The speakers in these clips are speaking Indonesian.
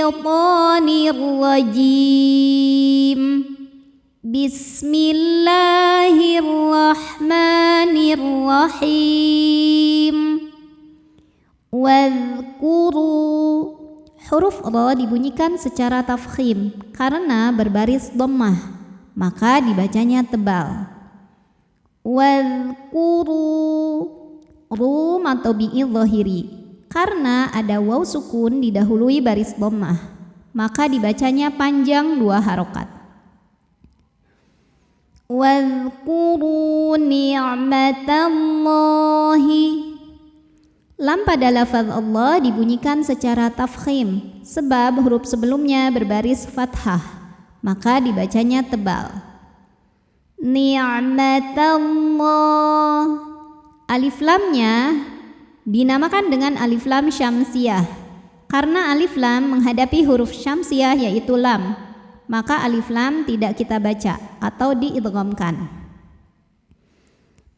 syaitanir rajim. Bismillahirrahmanirrahim. Wadhkuru. Huruf ra dibunyikan secara tafkhim karena berbaris dhammah, maka dibacanya tebal. Wadhkuru. Ru matobi'i dhahiri karena ada waw sukun didahului baris dhammah, maka dibacanya panjang 2 harokat. Wadhkuru ni'matallahi. Lam pada lafaz Allah dibunyikan secara tafkhim sebab huruf sebelumnya berbaris fathah, maka dibacanya tebal. Ni'matallah. Alif lamnya dinamakan dengan alif lam syamsiyah karena alif lam menghadapi huruf syamsiyah yaitu lam, maka alif lam tidak kita baca atau diidghamkan.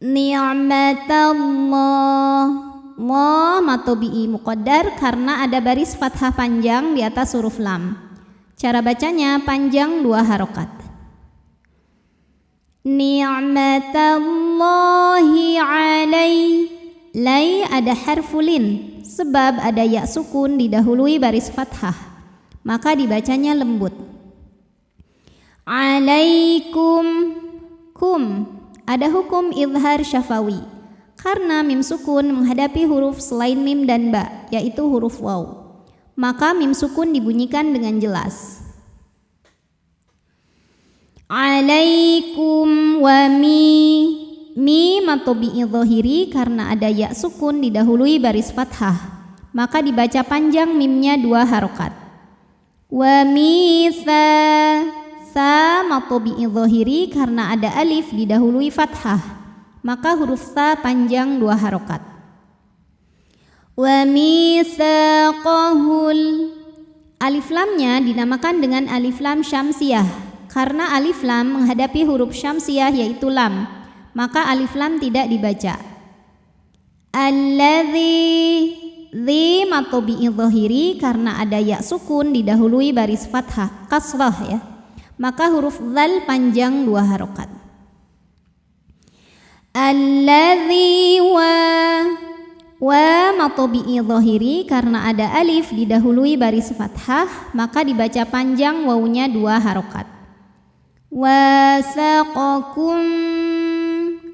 Ni'matallah. Ma matobi'i muqaddar karena ada baris fathah panjang di atas huruf lam. Cara bacanya panjang 2 harokat. Ni'matallahi alai. Lai ada harfulin sebab ada ya sukun didahului baris fathah, maka dibacanya lembut. Alaikum. Kum ada hukum izhar syafawi karena mim sukun menghadapi huruf selain mim dan ba, yaitu huruf waw, maka mim sukun dibunyikan dengan jelas. Alaikum wa mi matobi'i dhahiri karena ada ya sukun didahului baris fathah, maka dibaca panjang mimnya 2 harokat. Wa sa matobi'i dhahiri karena ada alif didahului fathah, maka huruf sa panjang 2 harokat. Wa mitsaqahul. Alif lamnya dinamakan dengan alif lam syamsiyah karena alif lam menghadapi huruf syamsiyah yaitu lam, maka alif lam tidak dibaca. Alladzi. Dzi matobi'i dhahiri karena ada ya sukun didahului baris fathah kasrah ya, maka huruf dzal panjang 2 harokat. Alladzi wa matobi'i dhahiri karena ada alif didahului baris fathah, maka dibaca panjang wawunya 2 harokat. Wasaqakum.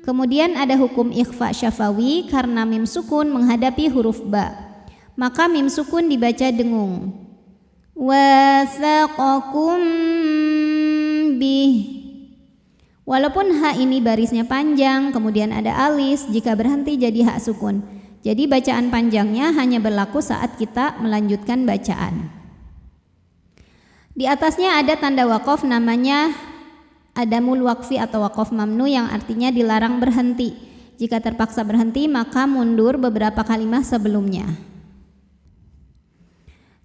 Kemudian ada hukum ikhfa syafawi karena mim sukun menghadapi huruf ba, maka mim sukun dibaca dengung. Wasaqakum bih. Walaupun ha ini barisnya panjang, kemudian ada alis, jika berhenti jadi hak sukun. Jadi bacaan panjangnya hanya berlaku saat kita melanjutkan bacaan. Di atasnya ada tanda waqaf namanya adamul waqfi atau waqaf mamnu yang artinya dilarang berhenti. Jika terpaksa berhenti maka mundur beberapa kalimat sebelumnya.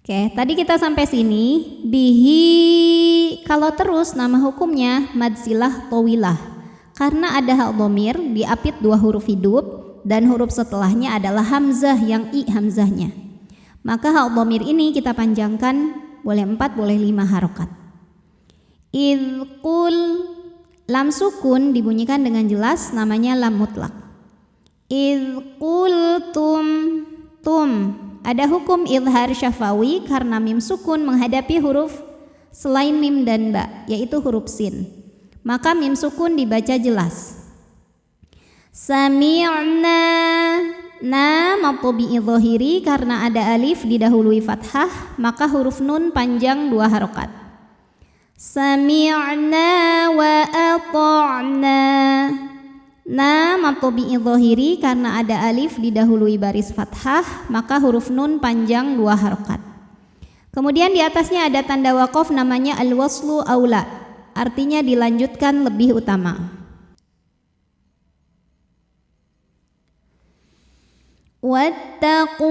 Oke, tadi kita sampai sini. Bihi, kalau terus nama hukumnya mad silah tawilah karena ada hal dhamir diapit 2 huruf hidup dan huruf setelahnya adalah hamzah yang i hamzahnya. Maka hal dhamir ini kita panjangkan boleh 4 boleh 5 harokat. Idqul. Lam sukun dibunyikan dengan jelas namanya lam mutlak. Idqultum. Tum ada hukum izhar syafawi karena mim sukun menghadapi huruf selain mim dan ba, yaitu huruf sin, maka mim sukun dibaca jelas. Sami'na. Na matobi'i dhahiri karena ada alif didahului fathah, maka huruf nun panjang 2 harokat. Sami'na wa ata'na. Na matobi'i dhahiri karena ada alif didahului baris fathah, maka huruf nun panjang 2 harokat. Kemudian di atasnya ada tanda waqaf namanya al-waslu aula, artinya dilanjutkan lebih utama.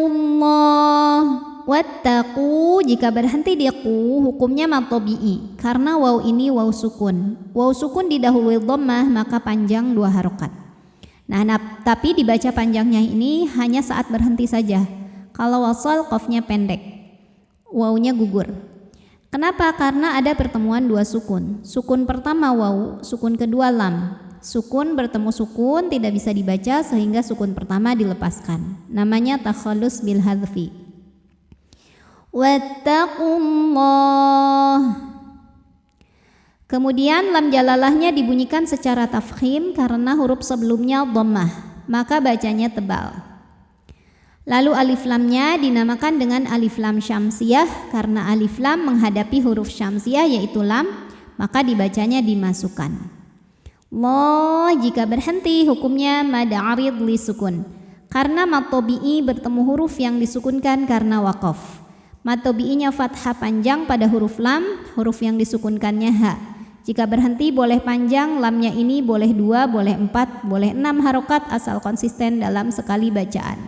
Wattaqullah. Wattaqu jika berhenti di ku hukumnya matobi'i karena waw ini waw sukun. Waw sukun didahului dhammah maka panjang 2 harokat. Nah, tapi dibaca panjangnya ini hanya saat berhenti saja. Kalau wasal qafnya pendek, wawnya gugur. Kenapa? Karena ada pertemuan dua sukun. Sukun pertama wawu, sukun kedua lam. Sukun bertemu sukun tidak bisa dibaca sehingga sukun pertama dilepaskan. Namanya takhallus bil hadfi. Wattaqullah. Kemudian lam jalalahnya dibunyikan secara tafkhim karena huruf sebelumnya dhammah, maka bacanya tebal. Lalu alif lamnya dinamakan dengan alif lam syamsiyah karena alif lam menghadapi huruf syamsiyah yaitu lam, maka dibacanya dimasukkan. Lo jika berhenti hukumnya mad arid li sukun karena mad tabi'i bertemu huruf yang disukunkan karena waqaf. Mad tabi'inya fathah panjang pada huruf lam, huruf yang disukunkannya ha. Jika berhenti boleh panjang, lamnya ini boleh 2, boleh 4, boleh 6 harokat asal konsisten dalam sekali bacaan.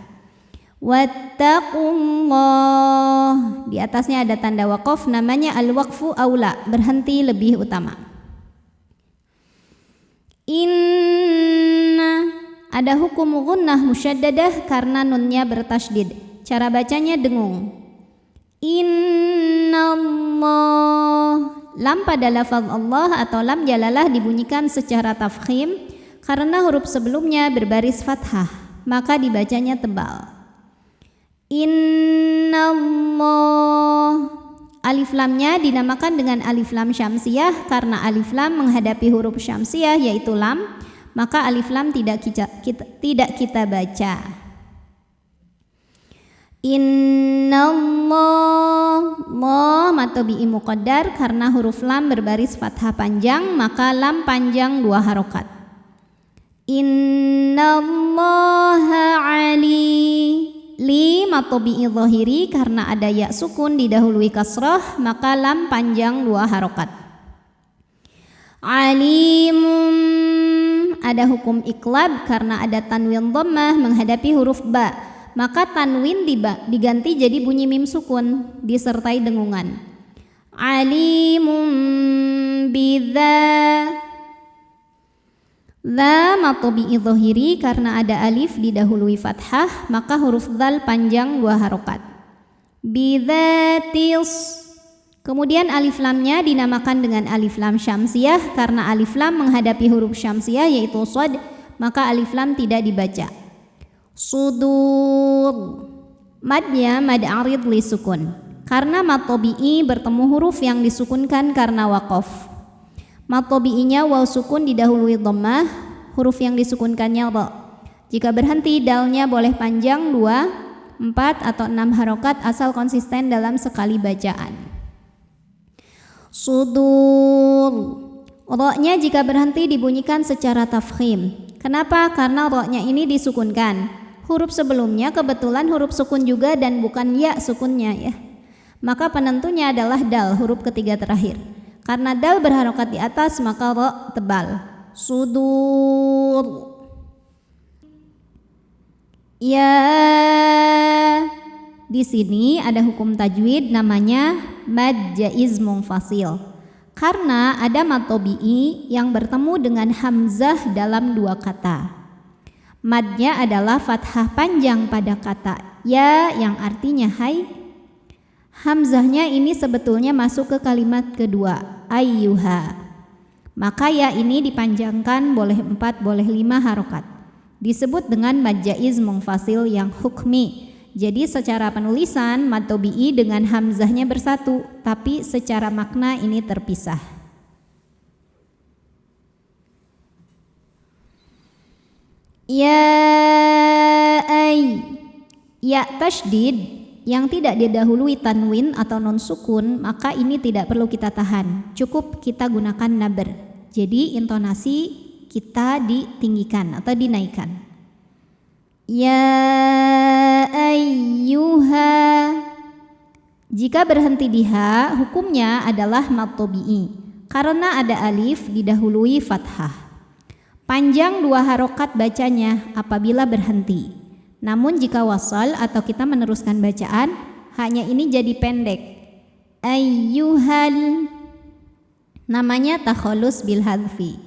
Wattaqullah. Di atasnya ada tanda waqaf, namanya al-waqfu aula, berhenti lebih utama. Inna, ada hukum gunnah musyaddadah karena nunnya bertasydid. Cara bacanya dengung. Innallah. Lam pada lafaz Allah atau lam jalalah dibunyikan secara tafkhim karena huruf sebelumnya berbaris fathah, maka dibacanya tebal. Innallah. Alif lamnya dinamakan dengan alif lam syamsiyah karena alif lam menghadapi huruf syamsiyah yaitu lam, maka alif lam tidak kita baca. Innallah. La mad tabi'i muqaddar karena huruf lam berbaris fathah panjang, maka lam panjang 2 harokat. Innallaha ali. Li mad tabi'i zahiri karena ada ya sukun didahului kasrah, maka lam panjang 2 harokat. Alimum. Ada hukum iqlab karena ada tanwin dhammah menghadapi huruf ba, maka tanwin diganti jadi bunyi mim sukun disertai dengungan. Alimum bidza. Dha mad tabi'i zahiri karena ada alif didahului fathah, maka huruf dzal panjang 2 harokat. Bidzatis. Kemudian alif lamnya dinamakan dengan alif lam syamsiyah karena alif lam menghadapi huruf syamsiyah yaitu shad, maka alif lam tidak dibaca. Sudur. Madnya mad arid li sukun karena mad tabi'i bertemu huruf yang disukunkan karena waqaf. Mad tabi'inya waw sukun didahului dhammah, huruf yang disukunkannya ra. Jika berhenti dalnya boleh panjang 2, 4 atau 6 harokat asal konsisten dalam sekali bacaan. Sudur. Ra-nya jika berhenti dibunyikan secara tafkhim. Kenapa? Karena ra-nya ini disukunkan. Huruf sebelumnya kebetulan huruf sukun juga dan bukan ya sukunnya ya. Maka penentunya adalah dal, huruf ketiga terakhir. Karena dal berharokat di atas maka ra tebal. Sudur. Ya. Di sini ada hukum tajwid namanya mad jaiz munfasil. Karena ada mad tabi'i yang bertemu dengan hamzah dalam 2 kata. Madnya adalah fathah panjang pada kata ya yang artinya hai. Hamzahnya ini sebetulnya masuk ke kalimat kedua, ayyuha. Maka ya ini dipanjangkan boleh 4, boleh 5 harokat. Disebut dengan mad jaiz munfasil yang hukmi. Jadi secara penulisan mad tabi'i dengan hamzahnya bersatu, tapi secara makna ini terpisah. Ya ay. Ya tasydid yang tidak didahului tanwin atau non sukun, maka ini tidak perlu kita tahan, cukup kita gunakan naber. Jadi intonasi kita ditinggikan atau dinaikkan. Ya ayyuha. Jika berhenti di ha, hukumnya adalah mad tabi'i karena ada alif didahului fathah. Panjang 2 harokat bacanya apabila berhenti. Namun jika wasal atau kita meneruskan bacaan, hanya ini jadi pendek. Ayyuhal. Namanya takhallus bil hadfi.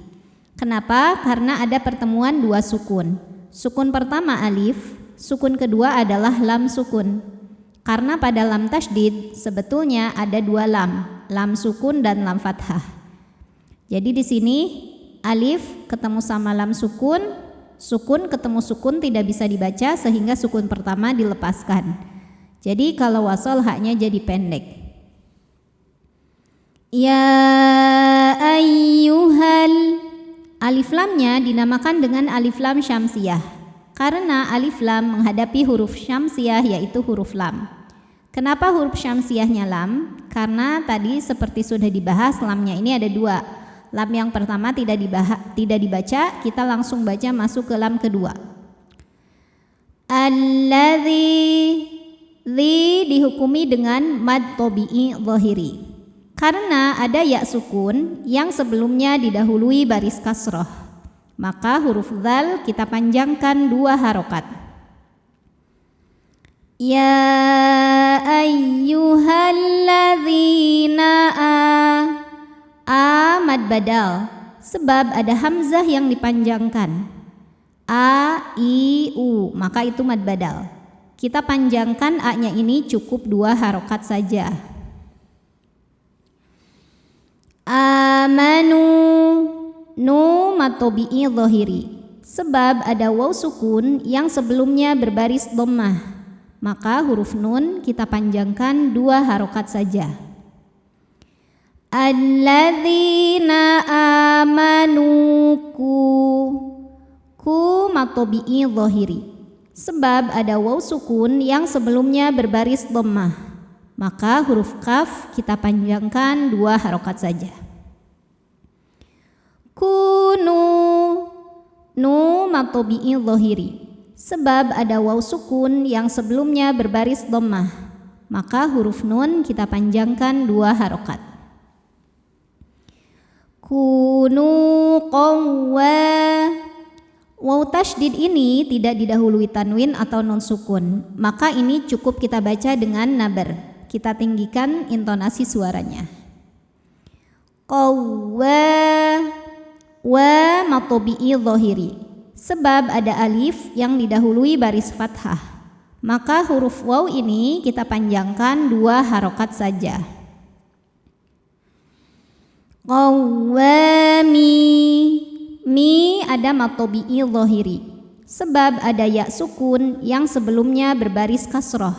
Kenapa? Karena ada pertemuan 2 sukun. Sukun pertama alif, sukun kedua adalah lam sukun. Karena pada lam tasydid sebetulnya ada 2 lam. lam sukun dan lam fathah. Jadi di sini alif ketemu sama lam sukun, sukun ketemu sukun tidak bisa dibaca sehingga sukun pertama dilepaskan. Jadi kalau wasol haknya jadi pendek. Ya ayyuhal, alif lamnya dinamakan dengan alif lam syamsiyah karena alif lam menghadapi huruf syamsiyah yaitu huruf lam. Kenapa huruf syamsiyahnya lam? Karena tadi seperti sudah dibahas, lamnya ini ada dua. Lam yang pertama tidak dibaca, kita langsung baca masuk ke lam kedua. Alladzi, dihukumi dengan mad tabi'i dhahiri karena ada ya sukun yang sebelumnya didahului baris kasroh, maka huruf dzal kita panjangkan 2 harokat. Ya ayyuhalladzina a mad badal sebab ada hamzah yang dipanjangkan. A, I, U, maka itu mad badal. Kita panjangkan a-nya ini cukup 2 harokat saja. Amanu, nu mad tabi'i dhahiri sebab ada waw sukun yang sebelumnya berbaris dhammah, maka huruf nun kita panjangkan 2 harokat saja. Alladzina amanu ku mad tabi'i dhahiri sebab ada waw sukun yang sebelumnya berbaris dhammah, maka huruf kaf kita panjangkan 2 harokat saja. Kunu, nu mad tabi'i dhahiri sebab ada waw sukun yang sebelumnya berbaris dhammah, maka huruf nun kita panjangkan 2 harokat. Kunu qawwa, waw tasydid ini tidak didahului tanwin atau nun sukun, maka ini cukup kita baca dengan nabar. Kita tinggikan intonasi suaranya. Qawwa, wa mad tabi'i dhahiri sebab ada alif yang didahului baris fathah, maka huruf waw ini kita panjangkan 2 harokat saja. Qawwami, mi ada mad tabi'i dhahiri sebab ada ya sukun yang sebelumnya berbaris kasroh,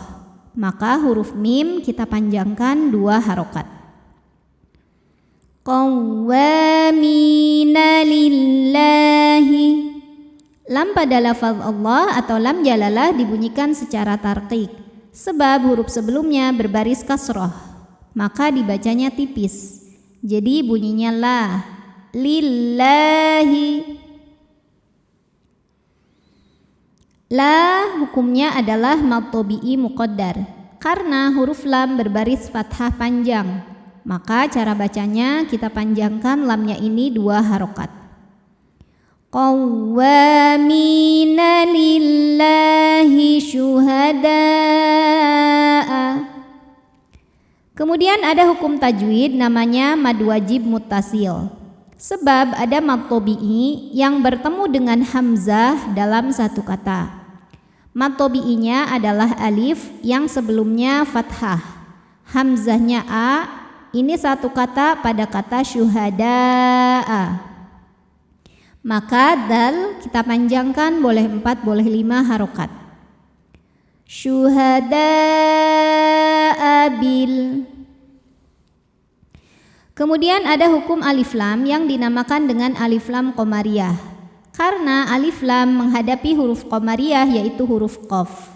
maka huruf mim kita panjangkan 2 harokat. Qawwamina lillahi, lam pada lafaz Allah atau lam jalalah dibunyikan secara tarqiq sebab huruf sebelumnya berbaris kasroh, maka dibacanya tipis. Jadi bunyinya la, lillahi. La hukumnya adalah mad tabi'i muqaddar karena huruf lam berbaris fathah panjang, maka cara bacanya kita panjangkan lamnya ini 2 harokat. Qawwamina lillahi syuhada'a. Kemudian ada hukum tajwid namanya mad wajib muttasil sebab ada mad tabi'i yang bertemu dengan hamzah dalam satu kata. Mad tabi'inya adalah alif yang sebelumnya fathah, hamzahnya a, ini satu kata pada kata syuhada'a, maka dal kita panjangkan boleh 4 boleh 5 harokat. Syuhada'a bil. Kemudian ada hukum alif lam yang dinamakan dengan alif lam qamariyah karena alif lam menghadapi huruf qamariyah yaitu huruf qaf,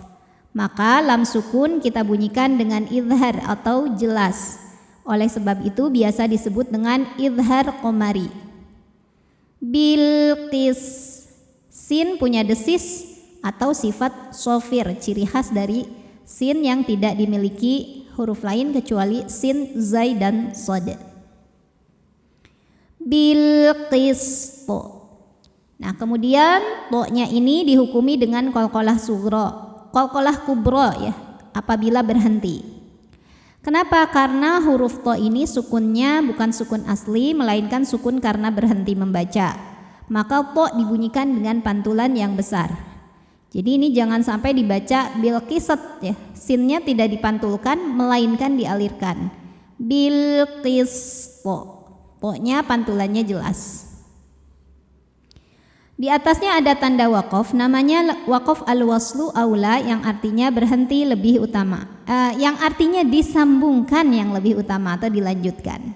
maka lam sukun kita bunyikan dengan idhar atau jelas. Oleh sebab itu biasa disebut dengan idhar qamari. Bilqis, sin punya desis atau sifat sofir, ciri khas dari sin yang tidak dimiliki huruf lain kecuali sin, zai, dan sod. Bilqis to. Nah kemudian to-nya ini dihukumi dengan qalqalah sugro, qalqalah kubro ya apabila berhenti. Kenapa? Karena huruf to ini sukunnya bukan sukun asli melainkan sukun karena berhenti membaca, maka to dibunyikan dengan pantulan yang besar. Jadi ini jangan sampai dibaca bilqisat ya, sinnya tidak dipantulkan melainkan dialirkan. bil qist. Po-nya pantulannya jelas. Di atasnya ada tanda waqaf, namanya waqaf al-waslu aula, yang artinya berhenti lebih utama, yang artinya disambungkan yang lebih utama atau dilanjutkan.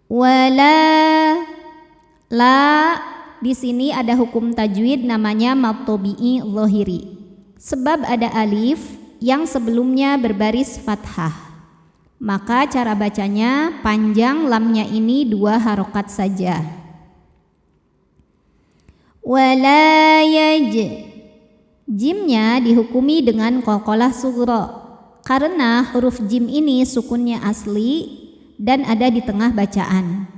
Wala, la, di sini ada hukum tajwid namanya mad tabi'i zahiri, sebab ada alif yang sebelumnya berbaris fathah. Maka cara bacanya panjang lamnya ini 2 harokat saja. Wala yaj, jimnya dihukumi dengan qalqalah sughra karena huruf jim ini sukunnya asli dan ada di tengah bacaan.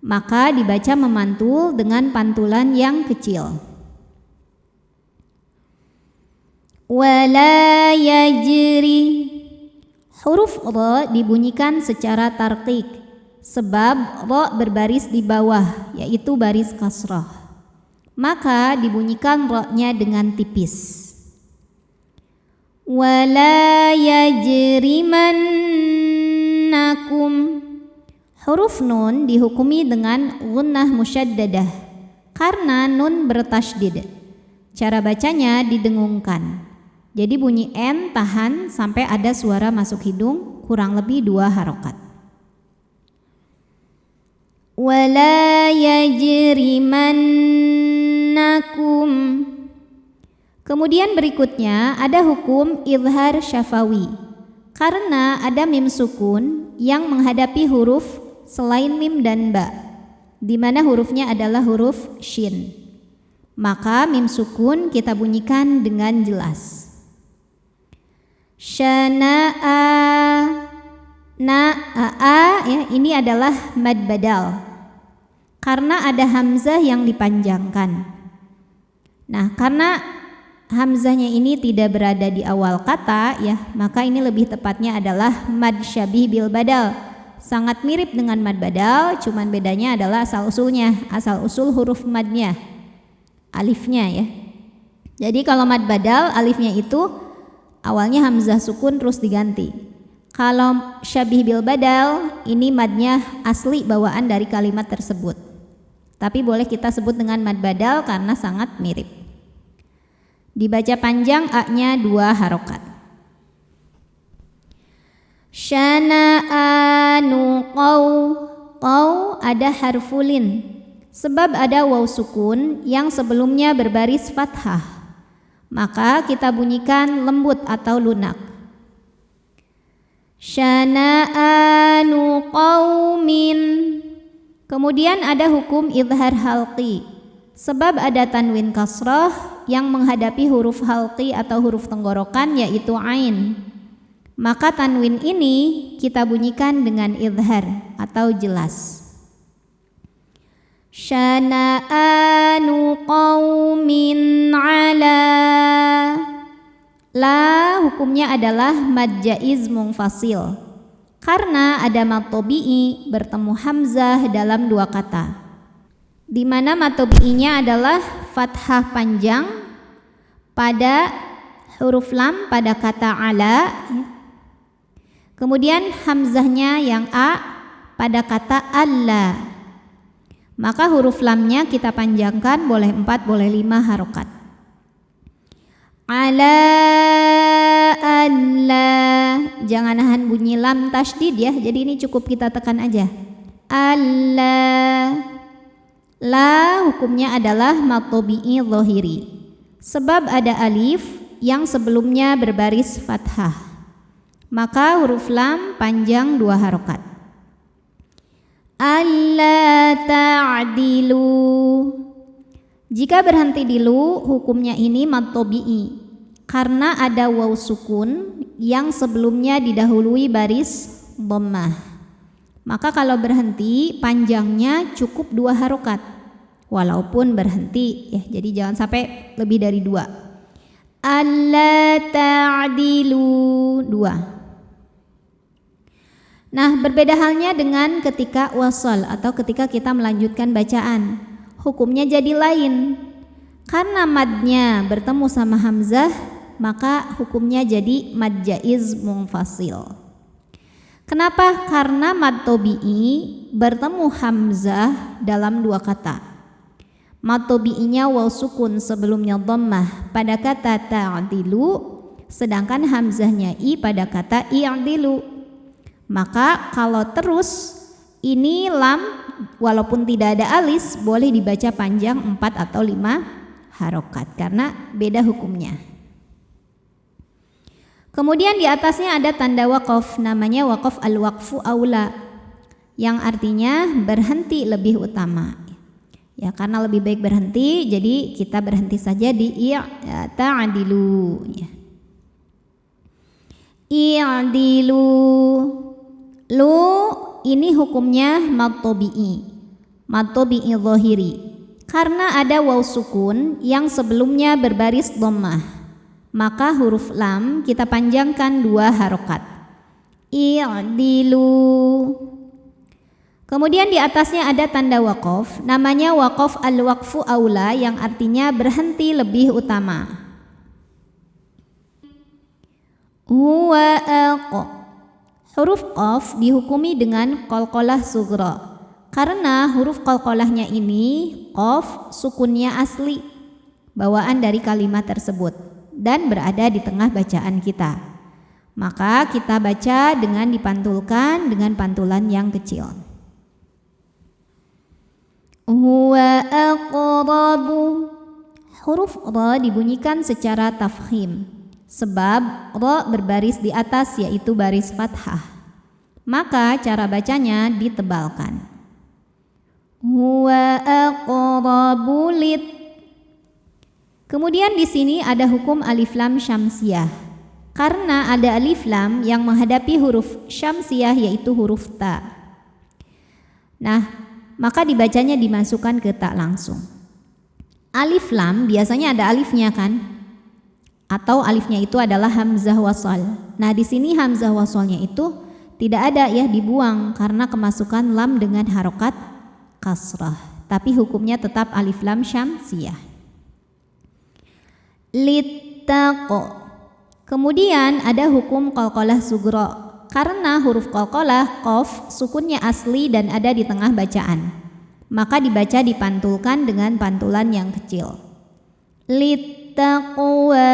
Maka dibaca memantul dengan pantulan yang kecil. Wala yajri, huruf ra dibunyikan secara tarqiq sebab ra berbaris di bawah yaitu baris kasrah. Maka dibunyikan ra-nya dengan tipis. Wala yajrimannakum, huruf nun dihukumi dengan gunnah musyaddadah karena nun bertasydid. Cara bacanya didengungkan. Jadi bunyi N tahan sampai ada suara masuk hidung kurang lebih 2 harokat. Wala yajrimannakum. Kemudian berikutnya ada hukum izhar syafawi karena ada mim sukun yang menghadapi huruf selain mim dan ba, di mana hurufnya adalah huruf shin. Maka mim sukun kita bunyikan dengan jelas. Syana'a, na'a, ya, ini adalah mad badal karena ada hamzah yang dipanjangkan. Nah, karena hamzahnya ini tidak berada di awal kata, ya, maka ini lebih tepatnya adalah mad syabih bil badal. Sangat mirip dengan mad badal, cuman bedanya adalah asal usulnya, asal usul huruf madnya, alifnya, ya. Jadi kalau mad badal alifnya itu awalnya hamzah sukun terus diganti. Kalau syabih bil badal ini madnya asli bawaan dari kalimat tersebut. Tapi boleh kita sebut dengan mad badal karena sangat mirip. Dibaca panjang a-nya 2 harokat. Syana'anu qaw ada harfulin sebab ada waw sukun yang sebelumnya berbaris fathah. Maka kita bunyikan lembut atau lunak. Syana'anu qaumin. Kemudian ada hukum izhar halqi sebab ada tanwin kasrah yang menghadapi huruf halqi atau huruf tenggorokan yaitu ain. Maka tanwin ini kita bunyikan dengan izhar atau jelas. Syana'anu qaumin ala, la hukumnya adalah mad jaiz munfasil karena ada mad tabi'i bertemu hamzah dalam 2 kata, di mana mad tabi'inya adalah fathah panjang pada huruf lam pada kata ala, kemudian hamzahnya yang a pada kata alla. Maka huruf lamnya kita panjangkan boleh 4 boleh 5 harokat. Ala alla, jangan nahan bunyi lam tasydid ya, jadi ini cukup kita tekan aja. Alla, la hukumnya adalah mad tabi'i zahiri sebab ada alif yang sebelumnya berbaris fathah. Maka huruf lam panjang 2 harokat. Alla ta'dilu, jika berhenti di lu hukumnya ini mad tabi'i karena ada waw sukun yang sebelumnya didahului baris dhammah. Maka kalau berhenti panjangnya cukup 2 harokat walaupun berhenti, ya, jadi jangan sampai lebih dari 2. Alla ta'dilu 2. Nah, berbeda halnya dengan ketika wasal atau ketika kita melanjutkan bacaan. Hukumnya jadi lain. Karena madnya bertemu sama hamzah, maka hukumnya jadi mad jaiz munfasil. Kenapa? Karena mad tabi'i bertemu hamzah dalam dua kata. Mad tabi'inya waw sukun sebelumnya dhammah pada kata ta'dilu, sedangkan hamzahnya i pada kata i'dilu. Maka kalau terus ini lam walaupun tidak ada alis boleh dibaca panjang 4 atau 5 harokat karena beda hukumnya. Kemudian di atasnya ada tanda waqaf, namanya waqaf al-waqfu aula, yang artinya berhenti lebih utama. Ya, karena lebih baik berhenti, jadi kita berhenti saja di ta'dilu. Ya. I'dilu, lu ini hukumnya mad tabi'i zahiri, karena ada waw sukun yang sebelumnya berbaris dhammah, maka huruf lam kita panjangkan 2 harokat. I'dilu. Kemudian di atasnya ada tanda waqaf, namanya waqaf al-waqfu aula, yang artinya berhenti lebih utama. Huwa aqo. Huruf qaf dihukumi dengan qalqalah sughra, karena huruf qalqalahnya ini qaf sukunnya asli, bawaan dari kalimat tersebut, dan berada di tengah bacaan kita. Maka kita baca dengan dipantulkan dengan pantulan yang kecil. Huwa aqrabu. Huruf ra dibunyikan secara tafkhim, sebab ra berbaris di atas yaitu baris fathah. Maka cara bacanya ditebalkan. Huwa aqrabu lit. Kemudian di sini ada hukum alif lam syamsiyah, karena ada alif lam yang menghadapi huruf syamsiyah yaitu huruf ta. Nah, maka dibacanya dimasukkan ke ta langsung. Alif lam biasanya ada alifnya kan? Atau alifnya itu adalah hamzah wasal. Nah, di sini hamzah wasalnya itu tidak ada ya, dibuang karena kemasukan lam dengan harokat kasrah. Tapi hukumnya tetap alif lam syamsiyah. Littaqo. Kemudian ada hukum qalqalah sughra, karena huruf qalqalah qaf sukunnya asli dan ada di tengah bacaan, maka dibaca dipantulkan dengan pantulan yang kecil. Littaqwa.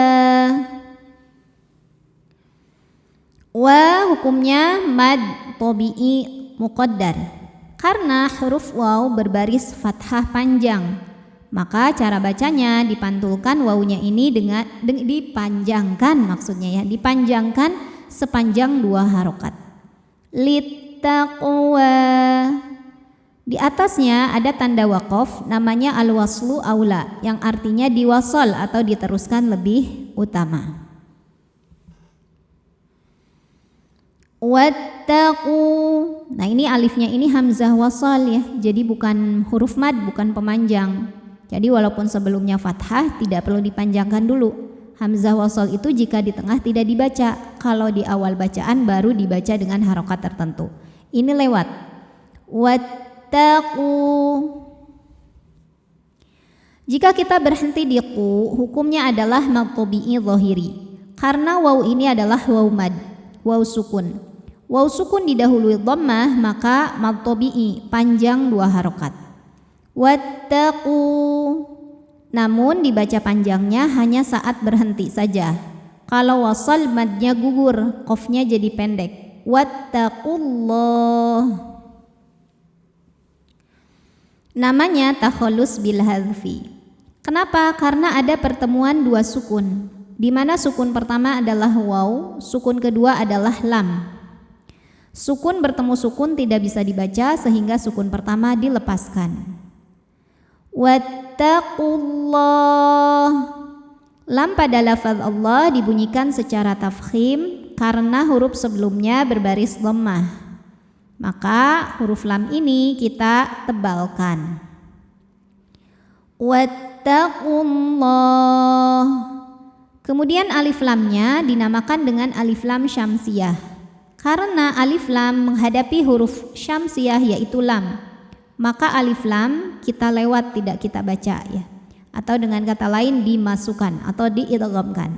Wa hukumnya mad tabi'i muqaddar, karena huruf waw berbaris fathah panjang, maka cara bacanya dipantulkan wawunya ini dengan dipanjangkan, maksudnya ya dipanjangkan sepanjang 2 harokat. Littaqwa. Di atasnya ada tanda waqaf, namanya al-waslu aula, yang artinya diwasal atau diteruskan lebih utama. Wattaqu. Nah, ini alifnya ini hamzah wasal ya, jadi bukan huruf mad, bukan pemanjang. Jadi walaupun sebelumnya fathah tidak perlu dipanjangkan dulu. Hamzah wasal itu jika di tengah tidak dibaca, kalau di awal bacaan baru dibaca dengan harokat tertentu. Ini lewat. Wattaqu. Jika kita berhenti di qu, hukumnya adalah mad tabi'i zahiri, karena waw ini adalah waw mad, waw sukun. Waw sukun didahului dhammah, maka mad tabi'i panjang 2 harokat. Wattaqu. Namun dibaca panjangnya hanya saat berhenti saja. Kalau wasal madnya gugur, qafnya jadi pendek. Wattaqullah. Namanya takhallus bil hadfi. Kenapa? Karena ada pertemuan 2 sukun, di mana sukun pertama adalah waw, sukun kedua adalah lam. Sukun bertemu sukun tidak bisa dibaca sehingga sukun pertama dilepaskan. Wattaqullah. Lam pada lafaz Allah dibunyikan secara tafkhim karena huruf sebelumnya berbaris dhammah. Maka huruf lam ini kita tebalkan. Wattaqullah. Kemudian alif lamnya dinamakan dengan alif lam syamsiyah, karena alif lam menghadapi huruf syamsiyah yaitu lam. Maka alif lam kita lewat, tidak kita baca ya. Atau dengan kata lain dimasukkan atau diidghamkan.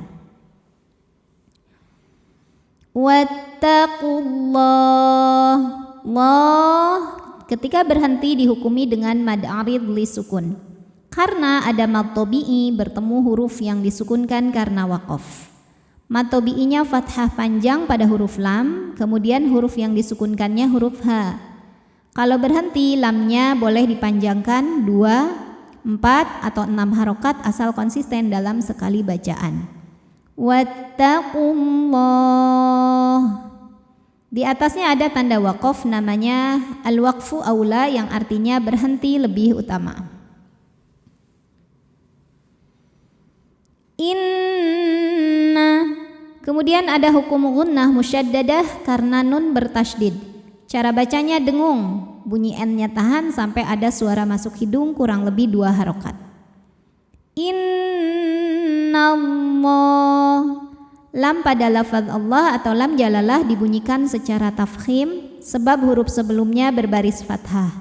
Wattaqullah. Allah ketika berhenti dihukumi dengan mad arid li sukun. Karena ada mad tabi'i bertemu huruf yang disukunkan karena waqaf. Mad tabi'inya fathah panjang pada huruf lam, kemudian huruf yang disukunkannya huruf ha. Kalau berhenti lamnya boleh dipanjangkan 2, 4 atau 6 harokat asal konsisten dalam sekali bacaan. Wattaqullah. Di atasnya ada tanda waqaf namanya al-waqfu aula yang artinya berhenti lebih utama. Inna. Kemudian ada hukum gunnah musyaddadah karena nun bertasydid. Cara bacanya dengung, bunyi n-nya tahan sampai ada suara masuk hidung kurang lebih 2 harokat. Innallah. Lam pada lafaz Allah atau lam jalalah dibunyikan secara tafkhim sebab huruf sebelumnya berbaris fathah,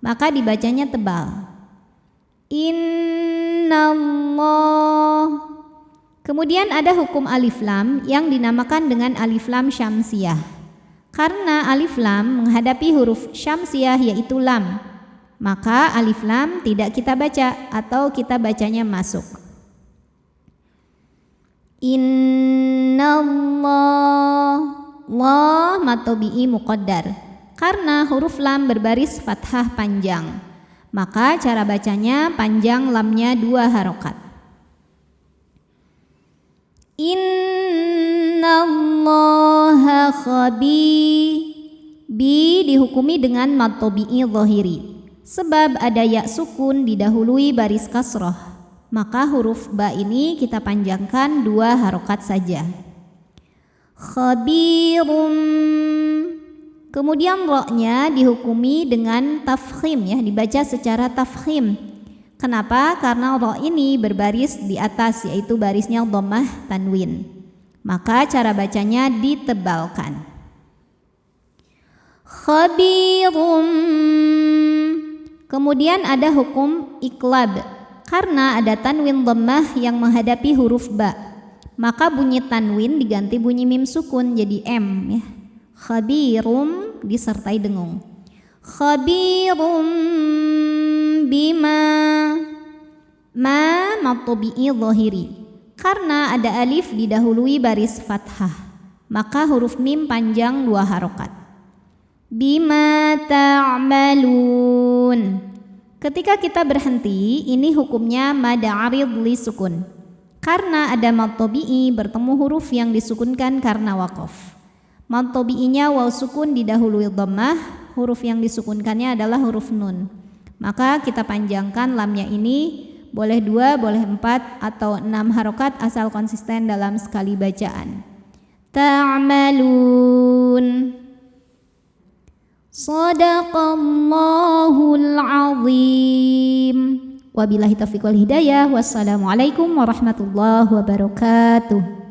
maka dibacanya tebal. Innallah. Kemudian ada hukum alif lam yang dinamakan dengan alif lam syamsiyah. Karena alif lam menghadapi huruf syamsiyah yaitu lam, maka alif lam tidak kita baca atau kita bacanya masuk. Innallah. Allah mad tabi'i muqaddar. Karena huruf lam berbaris fathah panjang, maka cara bacanya panjang lamnya 2 harokat. Innallaha khabir. Bi dihukumi dengan mad tabi'i dhahiri sebab ada ya sukun didahului baris kasroh, maka huruf ba ini kita panjangkan 2 harokat saja. Khabirum. Kemudian ro-nya dihukumi dengan tafkhim ya, dibaca secara tafkhim. Kenapa? Karena ro ini berbaris di atas yaitu barisnya dhammah tanwin. Maka cara bacanya ditebalkan. Khabirum. Kemudian ada hukum iqlab. Karena ada tanwin dhammah yang menghadapi huruf ba, maka bunyi tanwin diganti bunyi mim sukun jadi m ya. Khabirum disertai dengung. Khabirum bima. Ma mad tabi'i dhahiri. Karena ada alif didahului baris fathah, maka huruf mim panjang 2 harokat. Bima ta'malun. Ketika kita berhenti, ini hukumnya mad arid li sukun. Karena ada mad tabi'i bertemu huruf yang disukunkan karena waqaf. Mad tabi'inya waw sukun didahului dhammah, huruf yang disukunkannya adalah huruf nun. Maka kita panjangkan lamnya ini boleh 2, boleh 4 atau 6 harokat asal konsisten dalam sekali bacaan. Ta'malun. Shadaqallahul azim. Wabillahi taufiq wal hidayah. Wassalamualaikum warahmatullahi wabarakatuh.